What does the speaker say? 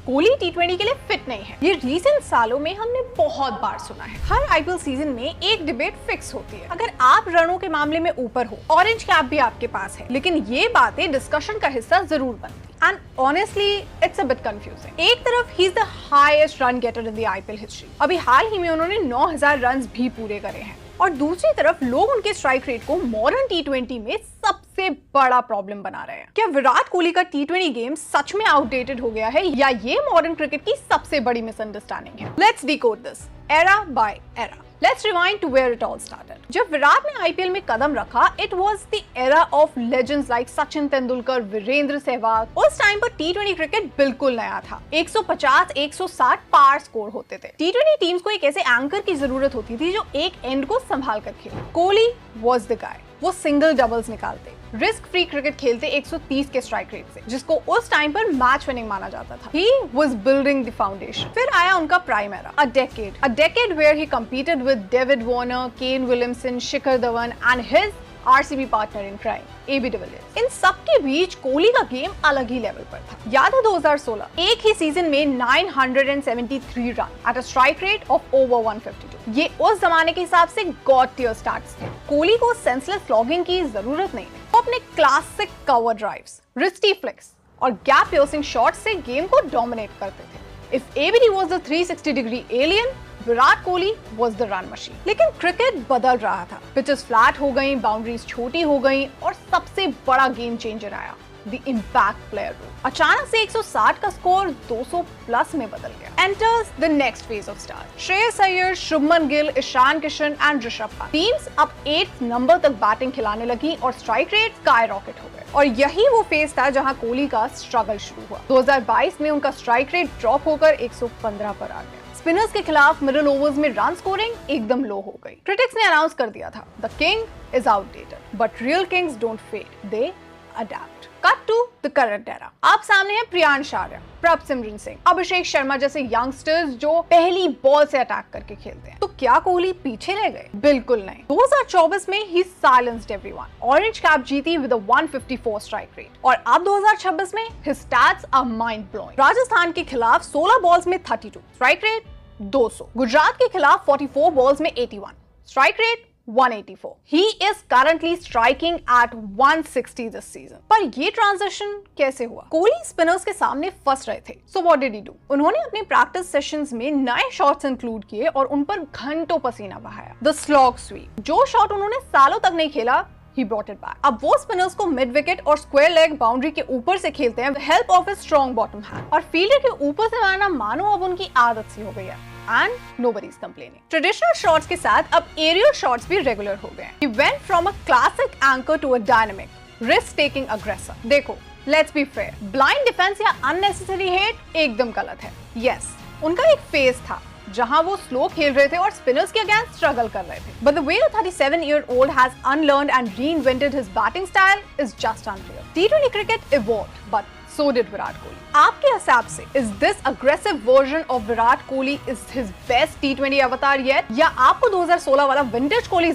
कोहली टी20 के लिए फिट नहीं है। ये रीसेंट सालों में हमने बहुत बार सुना है। हर आईपीएल सीजन में एक डिबेट फिक्स होती है। अगर आप रनों के मामले में ऊपर हो, ऑरेंज कैप भी आपके पास है, लेकिन ये बातें डिस्कशन का हिस्सा जरूर बनती। And honestly, it's a bit confusing. एक तरफ he is the highest run getter in the IPL history. अभी हाल ही में उन्होंने 9000 रन भी पूरे करे हैं। और दूसरी तरफ लोग उनके स्ट्राइक रेट को मॉडर्न टी20 में सबसे बड़ा प्रॉब्लम बना रहे हैं। क्या विराट कोहली का टी20 गेम सच में आउटडेटेड हो गया है या ये मॉडर्न क्रिकेट की सबसे बड़ी मिसअंडरस्टैंडिंग है? Let's decode this era by era. Let's rewind to where it all started. जब विराट ने आईपीएल में कदम रखा, it was the era of legends like Sachin Tendulkar, Virendra Sehwag. उस टाइम पर टी20 क्रिकेट बिल्कुल नया था। 150, 160 पार स्कोर होते थे। टी20 टीम्स को एक ऐसे एंकर की जरूरत होती थी जो एक एंड को संभाल कर खेले। Kohli was the guy। वो सिंगल डबल्स निकालते, रिस्क फ्री क्रिकेट खेलते 130 के स्ट्राइक रेट से, जिसको उस टाइम पर मैच विनिंग माना जाता था। He was building the foundation। फिर आया उनका prime era, a decade where he competed with David Warner, Kane Williamson, Shikhar Dhawan and his RCB partner in crime, AB de Villiers। इन सब के बीच कोहली का गेम अलग ही लेवल पर था। याद है 2016, एक ही सीजन में 973 run at a strike rate of over 152। ये उस जमाने के हिसाब से गॉड टियर स्टार्ट्स थे। कोहली को सेंसलेस लॉगिंग की जरूरत नहीं थी। वो अपने classic cover drives, wristy flix और गैप पियर्सिंग शॉट्स से गेम को डोमिनेट करते थे। If ABD was the 360-degree alien, Virat Kohli was the run machine। लेकिन क्रिकेट बदल रहा था, पिचेस फ्लैट हो गई, बाउंड्रीज छोटी हो गई और सबसे बड़ा गेम चेंजर आया, the impact player role। अचानक से 160 का स्कोर 200 प्लस में बदल गया। Enters the next phase of stars। Shreyas Iyer, Shubman Gill, Ishan Kishan and Rishabh Pant. Teams अब 8th नंबर तक बैटिंग खिलाने लगी और स्ट्राइक रेट स्काई रॉकेट हो गए। और यही वो फेज था जहां कोहली का स्ट्रगल शुरू हुआ। 2022 में उनका स्ट्राइक रेट ड्रॉप होकर 115 पर आ गया। स्पिनर्स के खिलाफ मिडिल ओवर्स में रन स्कोरिंग एकदम लो हो गई। क्रिटिक्स ने अनाउंस कर दिया था, the king is outdated but real kings don't fade, they adapt. Cut to the current era. आप सामने है प्रियांश आर्या, प्रभसिमरन सिंह, अभिषेक शर्मा जैसे यंगस्टर्स जो पहली बॉल से अटैक करके खेलते हैं। तो क्या कोहली पीछे रह गए? बिल्कुल नहीं। 2024 में ही साइलेंस्ड एवरीवन। ऑरेंज कैप जीती विद अ 154 स्ट्राइक रेट और अब 2026 में his stats are mind blowing. Rajasthan के खिलाफ 16 बॉल्स में 32, स्ट्राइक रेट 200। गुजरात के खिलाफ 44 बॉल्स में 81, strike rate 184। He is currently striking at 160 this season। पर ये ट्रांजिशन कैसे हुआ? कोहली स्पिनर्स के सामने फंस रहे थे। So what did he do? उन्होंने अपने प्रैक्टिस सेशंस में नए शॉट्स इंक्लूड किए और उन पर घंटों पसीना बहाया। The slog sweep, जो शॉट उन्होंने सालों तक नहीं खेला, he brought it back। अब वो स्पिनर्स को मिड विकेट और स्क्वायर लेग बाउंड्री के ऊपर से खेलते हैं, help of a strong bottom hand. और फील्डर के ऊपर से मारना मानो अब उनकी आदत सी हो गई है। And nobody's complaining। Traditional shots के साथ अब एरियल शॉट्स भी रेगुलर हो गए हैं। He went from a classic anchor to a dynamic, risk-taking aggressor। देखो, let's be fair, blind defense या unnecessary hate एकदम गलत है। Yes, उनका एक फेज था जहां वो स्लो खेल रहे थे और स्पिनर्स के अगेंस्ट स्ट्रगल कर रहे थे। But the way a 37-year-old has unlearned and reinvented his batting style is just unreal। T20 cricket evolved, but so did Virat Kohli। आपके हिसाब से is this aggressive version of Virat Kohli is his best T20 avatar yet? या आपको 2016 वाला vintage Kohli